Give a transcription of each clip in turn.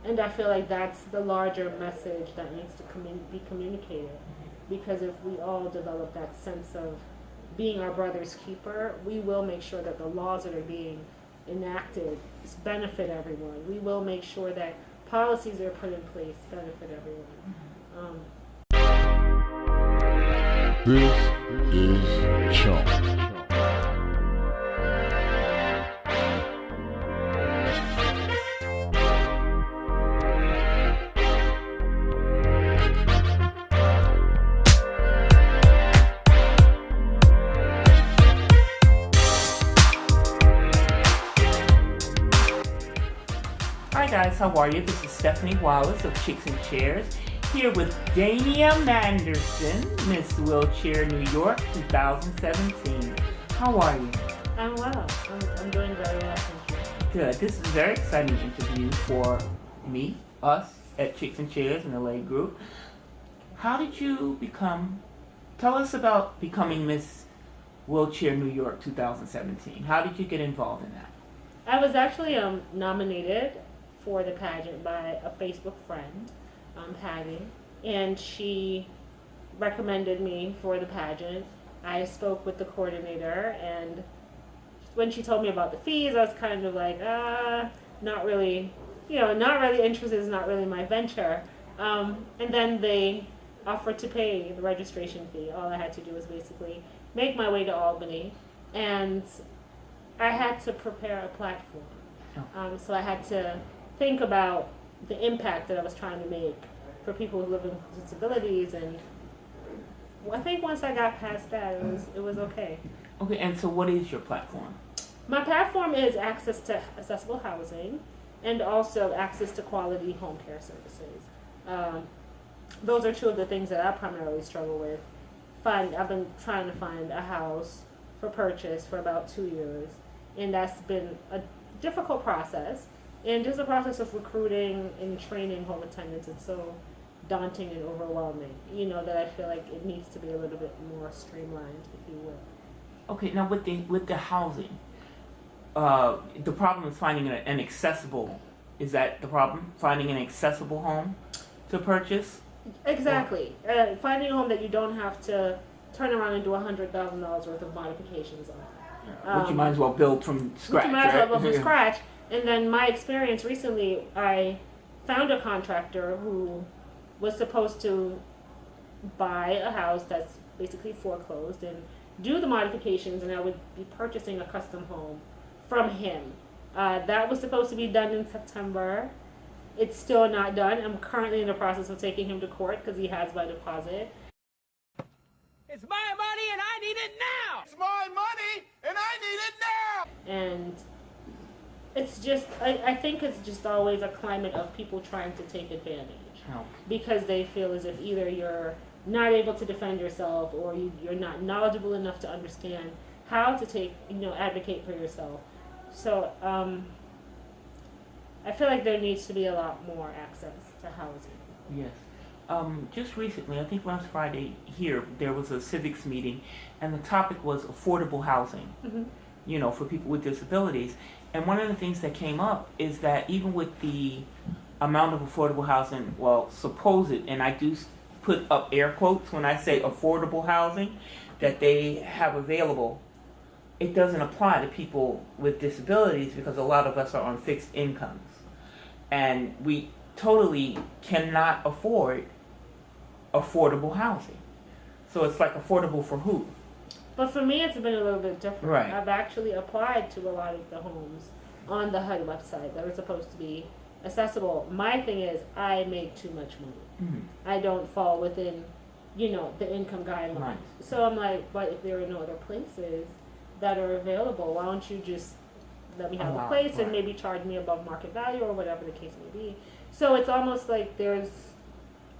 And I feel like that's the larger message that needs to be communicated. Because if we all develop that sense of being our brother's keeper, we will make sure that the laws that are being enacted benefit everyone. We will make sure that policies that are put in place benefit everyone. This is Chunk. Hi guys, how are you? This is Stephanie Wallace of Chicks and Chairs, here with Dayniah Manderson, Miss Wheelchair New York 2017. How are you? I'm well. I'm doing very well, thank you. Good. This is a very exciting interview for me, us at Chicks and Chairs, an LA group. How did you tell us about becoming Miss Wheelchair New York 2017. How did you get involved in that? I was actually nominated for the pageant by a Facebook friend, Patty, and she recommended me for the pageant. I spoke with the coordinator, and when she told me about the fees, I was kind of like, not really interested, is not really my venture. And then they offered to pay the registration fee. All I had to do was basically make my way to Albany, and I had to prepare a platform. So I had to think about the impact that I was trying to make for people who live with disabilities, and I think once I got past that, it was okay. Okay, and so what is your platform? My platform is access to accessible housing and also access to quality home care services. Those are two of the things that I primarily struggle with. I've been trying to find a house for purchase for about 2 years, and that's been a difficult process. And just the process of recruiting and training home attendants, it's so daunting and overwhelming, that I feel like it needs to be a little bit more streamlined, if you will. Okay, now with the housing, the problem is finding an accessible. Is that the problem? Finding an accessible home to purchase? Exactly. Finding a home that you don't have to turn around and do $100,000 worth of modifications on. Which you might as well build from scratch. Which you might as well build from scratch. And then my experience recently, I found a contractor who was supposed to buy a house that's basically foreclosed and do the modifications, and I would be purchasing a custom home from him. That was supposed to be done in September. It's still not done. I'm currently in the process of taking him to court because he has my deposit. It's my money and I need it now! It's my money and I need it now! And it's just, I think it's just always a climate of people trying to take advantage. Oh. Because they feel as if either you're not able to defend yourself or you're not knowledgeable enough to understand how to advocate for yourself. So I feel like there needs to be a lot more access to housing. Yes. Just recently, I think last Friday here, there was a civics meeting, and the topic was affordable housing, Mm-hmm. For people with disabilities. And one of the things that came up is that even with the amount of affordable housing, supposed, and I do put up air quotes when I say affordable housing, that they have available, it doesn't apply to people with disabilities because a lot of us are on fixed incomes. And we totally cannot afford affordable housing. So it's like affordable for who? But for me, it's been a little bit different. Right. I've actually applied to a lot of the homes on the HUD website that are supposed to be accessible. My thing is, I make too much money. Mm-hmm. I don't fall within, the income guidelines. Right. So I'm like, but if there are no other places that are available, why don't you just let me have a place and maybe charge me above market value or whatever the case may be. So it's almost like there's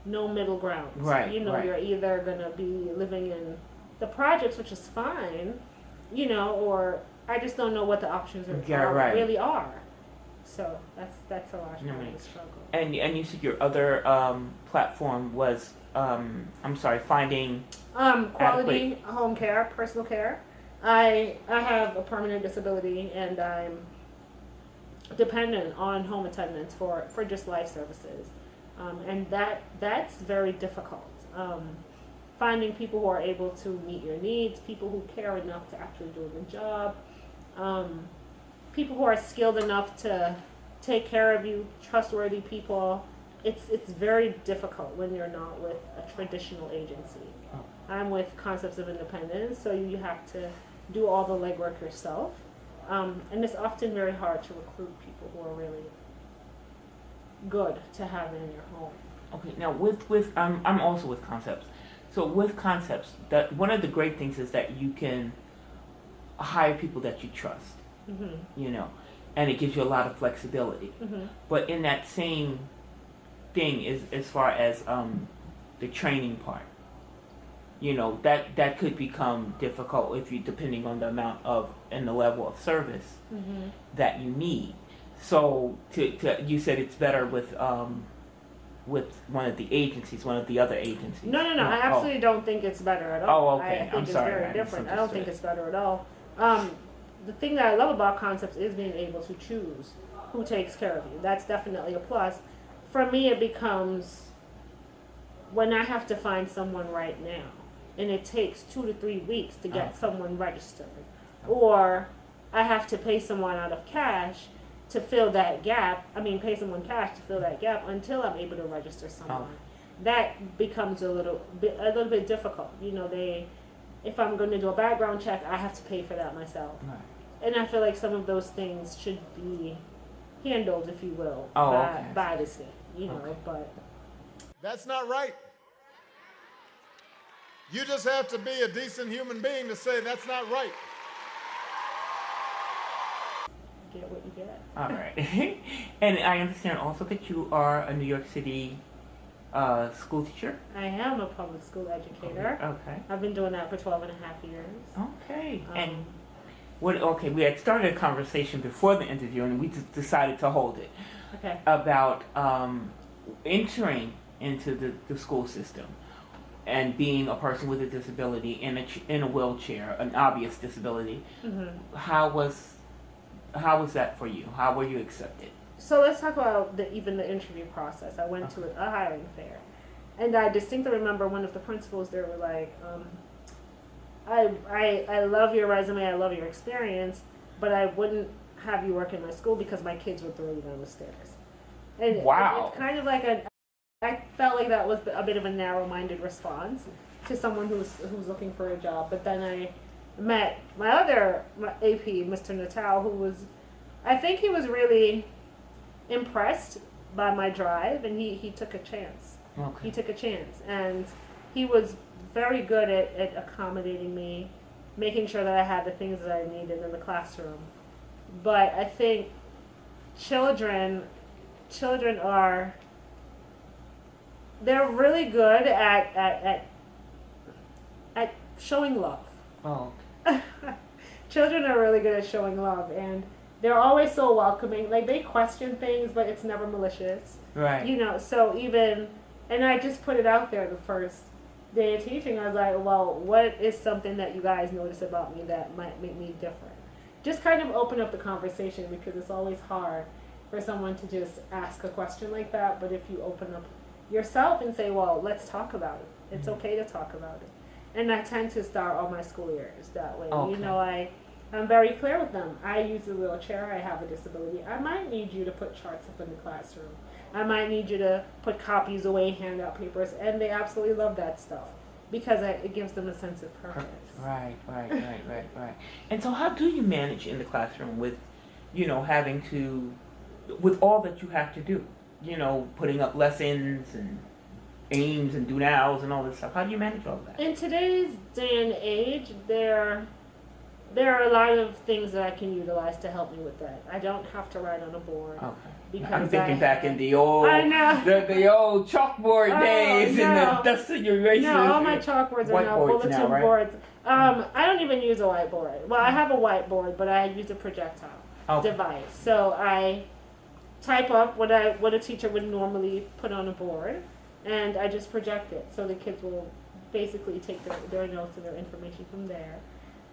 no middle ground. Right. You're either going to be living in the projects, which is fine, or I just don't know what the options really are. So that's a large part of the struggle. And you said your other platform was finding quality home care, personal care. I have a permanent disability, and I'm dependent on home attendants for just life services. And that's very difficult. Finding people who are able to meet your needs, people who care enough to actually do a good job, people who are skilled enough to take care of you, trustworthy people. It's very difficult when you're not with a traditional agency. I'm with Concepts of Independence, so you have to do all the legwork yourself. And it's often very hard to recruit people who are really good to have in your home. Okay, now with I'm also with Concepts. So with Concepts, that one of the great things is that you can hire people that you trust. You know, and it gives you a lot of flexibility. But in that same thing is as far as the training part. You know, that could become difficult if you, depending on the amount of and the level of service that you need. So you said it's better with one of the agencies, one of the other agencies. No. I absolutely don't think it's better at all. Oh, okay. I think I'm it's sorry. very different. I don't think it's better at all. The thing that I love about Concepts is being able to choose who takes care of you. That's definitely a plus. For me, it becomes when I have to find someone right now, and it takes 2 to 3 weeks to get someone registered, or I have to pay someone out of cash to fill that gap. Pay someone cash to fill that gap until I'm able to register someone. That becomes a little bit difficult. You know, if I'm going to do a background check, I have to pay for that myself. Right. And I feel like some of those things should be handled, if you will, by the state. You know, but That's not right. You just have to be a decent human being to say that's not right. get what you get. All right. And I understand also that you are a New York City school teacher. I am a public school educator. Okay. I've been doing that for 12 and a half years. Okay. Okay, we had started a conversation before the interview, and we just decided to hold it. Okay. About entering into the school system and being a person with a disability in a wheelchair, an obvious disability. How was that for you? How were you accepted? So let's talk about the interview process. I went to a hiring fair, and I distinctly remember one of the principals there were like, I love your resume, I love your experience, but I wouldn't have you work in my school because my kids would throw you down the stairs. And wow. It's kind of like I felt like that was a bit of a narrow-minded response to someone who's looking for a job. But then I met my other AP, Mr. Natal, I think he was really impressed by my drive, and he took a chance. Okay. He took a chance, and he was very good at accommodating me, making sure that I had the things that I needed in the classroom. But I think children they're really good at showing love. Oh. Children are really good at showing love, and they're always so welcoming. Like, they question things, but it's never malicious. Right. You know, so and I just put it out there the first day of teaching. I was like, well, what is something that you guys notice about me that might make me different? Just kind of open up the conversation, because it's always hard for someone to just ask a question like that. But if you open up yourself and say, well, let's talk about it. It's okay to talk about it. And I tend to start all my school years that way. Okay. You know, I'm very clear with them. I use a wheelchair. I have a disability. I might need you to put charts up in the classroom. I might need you to put copies away, hand out papers. And they absolutely love that stuff, because it gives them a sense of purpose. Right. And so how do you manage in the classroom with, having to, with all that you have to do, putting up lessons and aims and do nows and all this stuff? How do you manage all that? In today's day and age, there are a lot of things that I can utilize to help me with that. I don't have to write on a board. Okay. Because I'm thinking back in the old, I know. the old chalkboard days and the dust of your erasers. No, all my chalkboards are now bulletin boards. I don't even use a whiteboard. Well, I have a whiteboard, but I use a projectile device. So I type up what a teacher would normally put on a board, and I just project it. So the kids will basically take their notes and their information from there.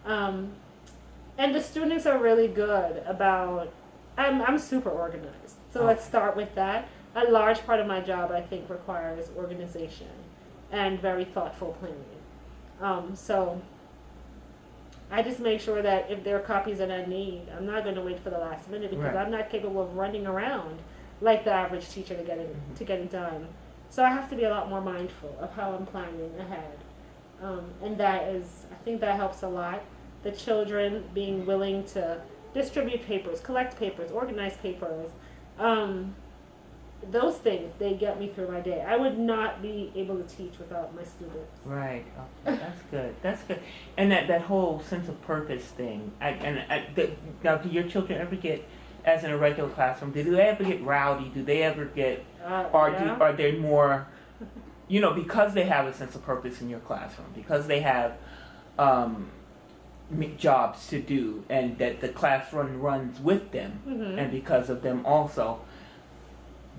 And the students are really good about I'm super organized. So Oh. let's start with that. A large part of my job, I think, requires organization and very thoughtful planning. So I just make sure that if there are copies that I need, I'm not going to wait for the last minute because Right. I'm not capable of running around like the average teacher to get it done. So I have to be a lot more mindful of how I'm planning ahead, and that is, I think that helps a lot. The children being willing to distribute papers, collect papers, organize papers. Those things, they get me through my day. I would not be able to teach without my students. Right. Okay. That's good. That's good. And that whole sense of purpose thing. Now, do your children ever get, as in a regular classroom, do they ever get rowdy? Do they ever get, Yeah. are they more, because they have a sense of purpose in your classroom, because they have jobs to do, and that the classroom runs with them, Mhm. and because of them also.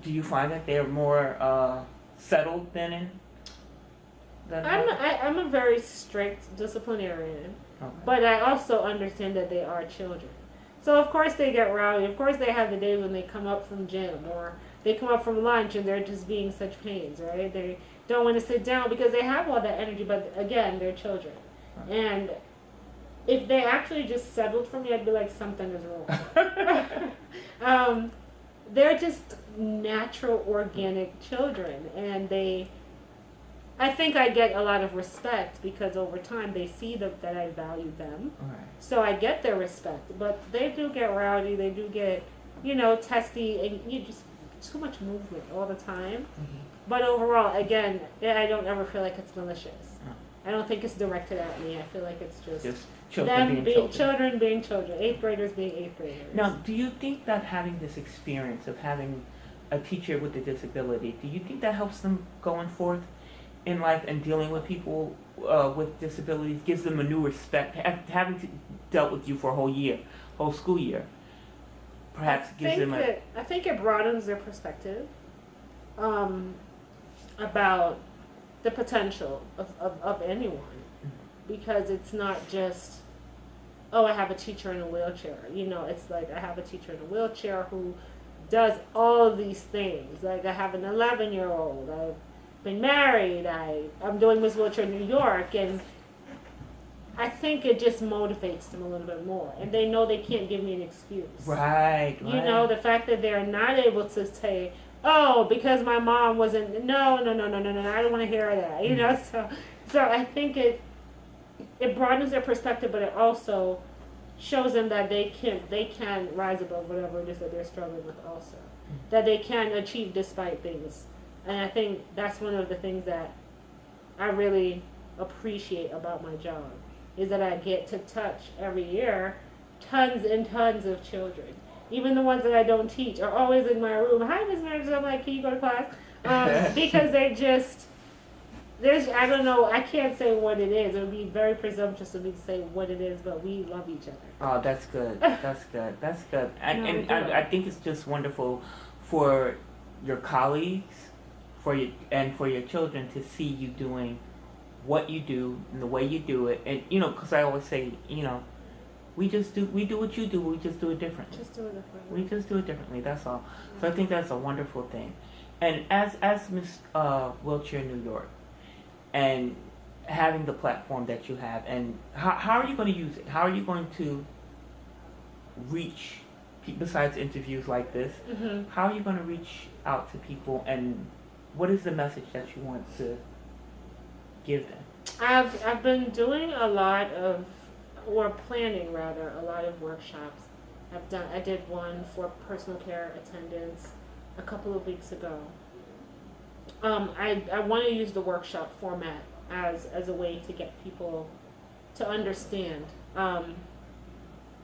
Do you find that they're more settled than I'm a very strict disciplinarian, Okay. but I also understand that they are children. So of course they get rowdy. Of course they have the days when they come up from gym or they come up from lunch and they're just being such pains, right? They don't want to sit down because they have all that energy, but again, they're children. And if they actually just settled for me, I'd be like, something is wrong. They're just natural, organic children, and I think I get a lot of respect because over time they see that I value them. Right. So I get their respect, but they do get rowdy, they do get, testy, and you just too much movement all the time. Mm-hmm. But overall, again, I don't ever feel like it's malicious. Oh. I don't think it's directed at me. I feel like it's Just children them being children. children being children, 8th graders being 8th graders. Now, do you think that having this experience of having a teacher with a disability, do you think that helps them going forth in life and dealing with people with disabilities, gives them a new respect, having dealt with you for a whole school year, perhaps gives them a... I think it broadens their perspective about the potential of anyone, because it's not just, oh, I have a teacher in a wheelchair. It's like I have a teacher in a wheelchair who does all of these things. Like I have an 11-year-old. I've been married. I'm doing Miss Wheelchair New York, and I think it just motivates them a little bit more, and they know they can't give me an excuse. Right. The fact that they're not able to say, oh, because my mom wasn't. No, I don't want to hear that. So I think it broadens their perspective, but it also shows them that they can rise above whatever it is that they're struggling with also. That they can achieve despite things. And I think that's one of the things that I really appreciate about my job, is that I get to touch every year tons and tons of children. Even the ones that I don't teach are always in my room. Hi, Ms. Manager. I'm like, can you go to class? Because they just, I don't know, I can't say what it is. It would be very presumptuous of me to say what it is, but we love each other. Oh, that's good. That's good. That's good. And I think it's just wonderful for your colleagues, for your children to see you doing what you do and the way you do it. And because I always say, we do what you do. We just do it differently. Just do it differently. We just do it differently. That's all. So I think that's a wonderful thing. And as Miss Wheelchair New York, and having the platform that you have, and how are you going to use it? How are you going to reach, besides interviews like this, Mm-hmm. how are you going to reach out to people, and what is the message that you want to give them? I've been doing planning a lot of workshops. I did one for personal care attendants a couple of weeks ago. I want to use the workshop format as a way to get people to understand.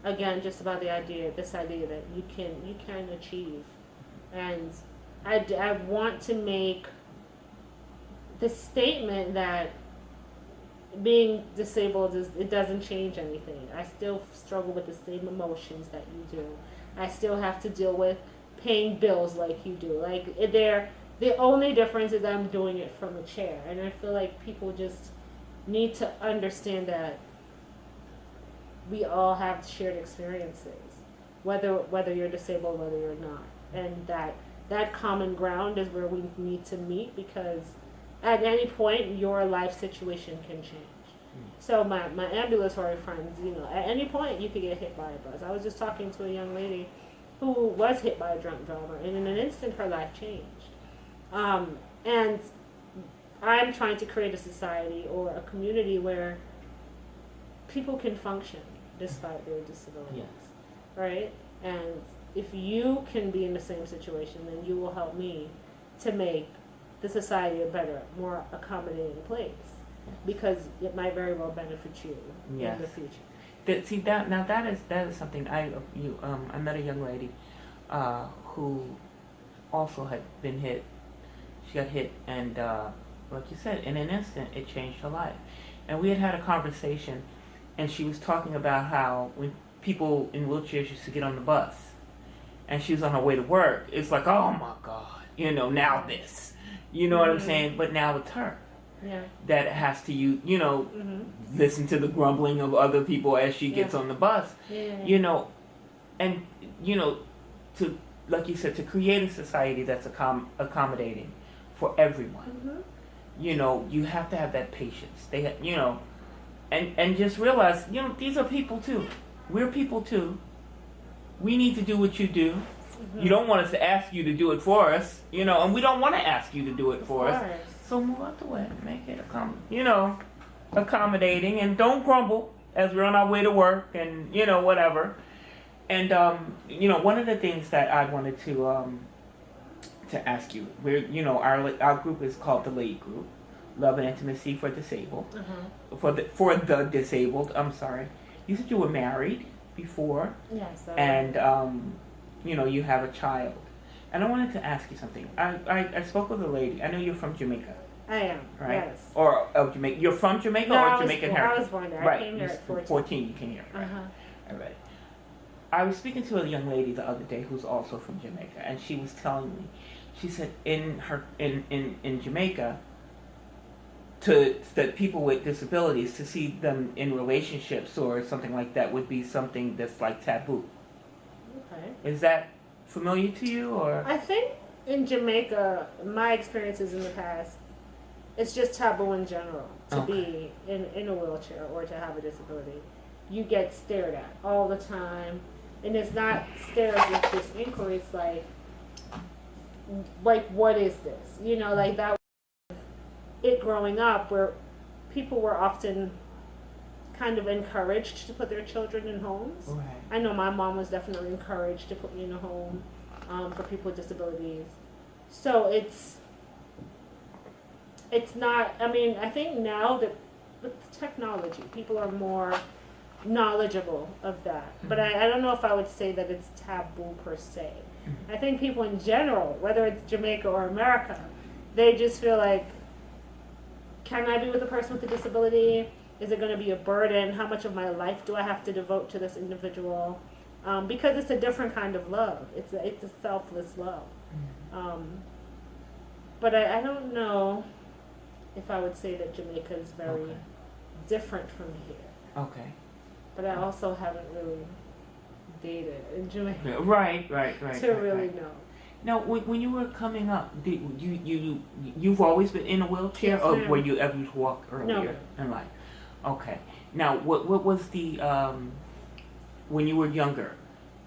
Again, just about this idea that you can achieve, and I want to make the statement that being disabled it doesn't change anything. I still struggle with the same emotions that you do. I still have to deal with paying bills like you do. Like the only difference is I'm doing it from a chair, and I feel like people just need to understand that we all have shared experiences, whether you're disabled, whether you're not, and that common ground is where we need to meet, because at any point your life situation can change. So my ambulatory friends, at any point you could get hit by a bus. I was just talking to a young lady who was hit by a drunk driver, and in an instant her life changed. And I'm trying to create a society or a community where people can function despite their disabilities, right? And if you can be in the same situation, then you will help me to make the society a better, more accommodating place, because it might very well benefit you in the future. That is something I met a young lady who also had been hit. She got hit, and like you said, in an instant, it changed her life. And we had a conversation, and she was talking about how when people in wheelchairs used to get on the bus, and she was on her way to work, it's like, oh my God, now this, what I'm saying? But now it's her. Yeah. That has to, listen to the grumbling of other people as she gets on the bus, and, to, like you said, to create a society that's accommodating for everyone. You have to have that patience. And just realize, these are people too. We're people too. We need to do what you do. You don't want us to ask you to do it for us, and we don't want to ask you to do it for us. So move out the way, make it accommodating, and don't grumble as we're on our way to work, and whatever. And one of the things that I wanted to ask you, our group is called the LADE group, Love and Intimacy for Disabled, for the disabled. I'm sorry. You said you were married before. Yes. And you have a child. And I wanted to ask you something. I spoke with a lady. I know you're from Jamaica. I am. Right? Yes. Or Jamaica. You're from Jamaica or Jamaican heritage? I was born there. Right. I came here at 14. 14 you came here. Right. All right. I was speaking to a young lady the other day who's also from Jamaica, and she was telling me, she said in Jamaica, that people with disabilities, to see them in relationships or something like that would be something that's like taboo. Okay. Is that familiar to you, or? I think in Jamaica, my experiences in the past, it's just taboo in general to be in a wheelchair or to have a disability. You get stared at all the time, and it's not stares, it's just inquiries like what is this? Like that. It growing up, where people were often kind of encouraged to put their children in homes. Right. I know my mom was definitely encouraged to put me in a home for people with disabilities. So it's not, I think now that with technology, people are more knowledgeable of that. But I don't know if I would say that it's taboo per se. I think people in general, whether it's Jamaica or America, they just feel like, can I be with a person with a disability? Is it going to be a burden? How much of my life do I have to devote to this individual? Because it's a different kind of love. It's a selfless love. But I don't know if I would say that Jamaica is very different from here. Okay. But I also haven't really dated in Jamaica. Right. To really know. Now, when you were coming up, you've always been in a wheelchair, Yes, or ma'am. were you ever walk earlier in life? Okay. Now, what was the when you were younger?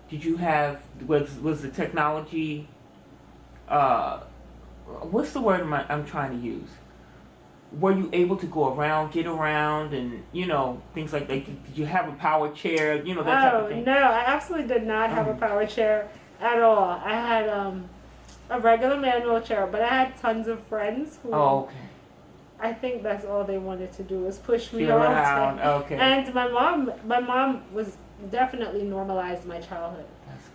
Did you have was the technology? What's the word I'm trying to use? Were you able to go around, get around, and things like that? Did you have a power chair? That type of thing. No, I absolutely did not have a power chair at all. I had a regular manual chair, but I had tons of friends who. Oh, okay. I think that's all they wanted to do was push me Feel around. around. Okay. And my mom was definitely normalized my childhood.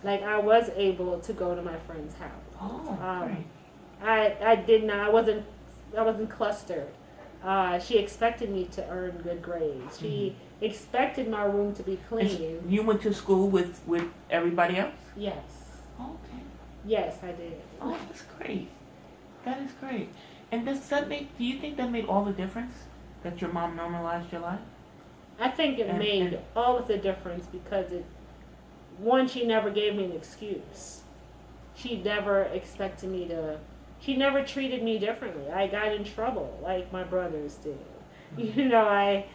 Like I was able to go to my friend's house. Oh, great. I did not. I wasn't clustered. She expected me to earn good grades. She expected my room to be clean. You went to school with everybody else? Yes. Okay. Yes, I did. Oh, that's great. That is great. And do you think that made all the difference? That your mom normalized your life? I think it made all of the difference because one, she never gave me an excuse. She never expected me to. She never treated me differently. I got in trouble like my brothers did. You know, I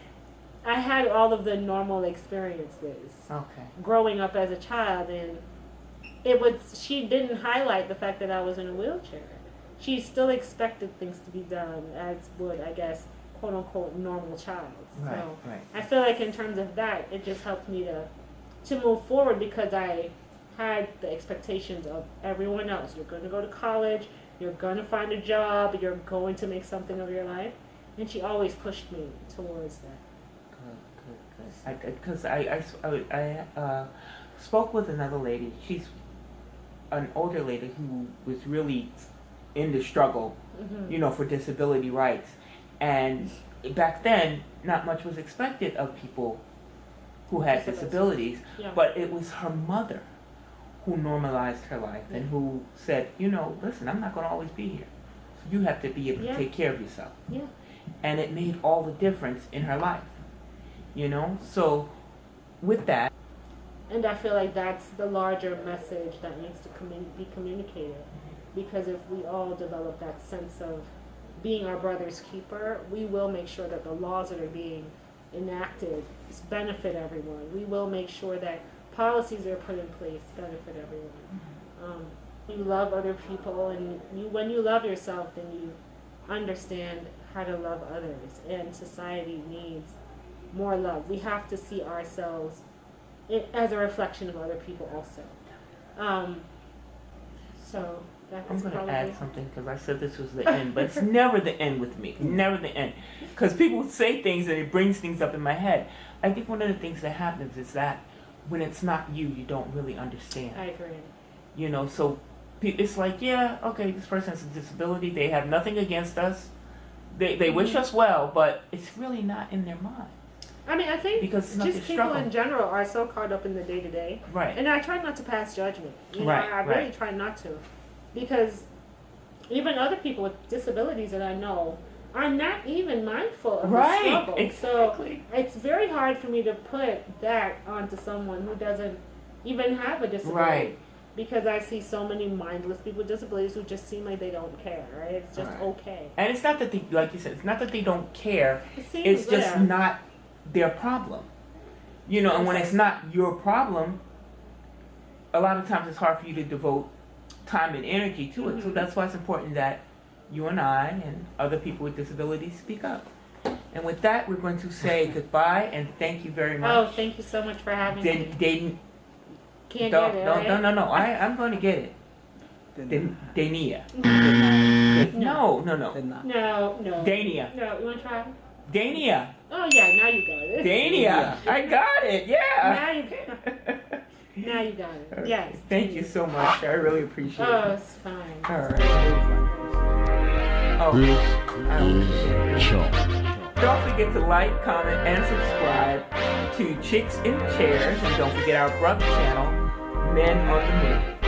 had all of the normal experiences Okay. growing up as a child, and it was, she didn't highlight the fact that I was in a wheelchair. She still expected things to be done as would, I guess, quote unquote, normal child. Right, So right. I feel like in terms of that, it just helped me to move forward, because I had the expectations of everyone else. You're going to go to college, you're going to find a job, you're going to make something of your life. And she always pushed me towards that. Good. Because I spoke with another lady. She's an older lady who was really in the struggle, you know, for disability rights. And back then, not much was expected of people who had disabilities. Yeah. But it was her mother who normalized her life and who said, you know, listen, I'm not going to always be here. So you have to be able to take care of yourself. Yeah. And it made all the difference in her life, you know? So with that. And I feel like that's the larger message that needs to be communicated. Because if we all develop that sense of being our brother's keeper, we will make sure that the laws that are being enacted benefit everyone. We will make sure that policies are put in place benefit everyone. You love other people, and when you love yourself, then you understand how to love others. And society needs more love. We have to see ourselves as a reflection of other people also. So that's I'm going to probably add something, because I said this was the end, but it's never the end with me. Never the end. Because people say things and it brings things up in my head. I think one of the things that happens is that when it's not you, you don't really understand. I agree. You know, so it's like, yeah, okay, this person has a disability. They have nothing against us. They wish us well, but it's really not in their mind. I mean, I think Because it's not just their people struggle. in general are so caught up in the day-to-day. Right. And I try not to pass judgment. You know, Right, I really right. try not to. Because even other people with disabilities that I know are not even mindful of the struggle. Exactly. So it's very hard for me to put that onto someone who doesn't even have a disability. Right. Because I see so many mindless people with disabilities who just seem like they don't care, right? It's just Right. okay. And it's not that they, like you said, it's not that they don't care. It seems It's just there. not their problem. You know, and when it's not your problem, a lot of times it's hard for you to devote time and energy to it. So that's why it's important that you and I and other people with disabilities speak up. And with that, we're going to say goodbye and thank you very much. Oh, thank you so much for having me. Can't No, get it, right? no. I'm going to get it. Dayniah. No. No. Dayniah. No, you want to try? Dayniah. Oh, yeah, now you got it. Dayniah. I got it. Yeah. Now you got it. Yes. Thank you so much. I really appreciate Oh, it. it's fine. All right. Oh, This is Chunk. don't forget to like, comment, and subscribe to Chicks in Chairs. And don't forget our brother channel, Men on the Move.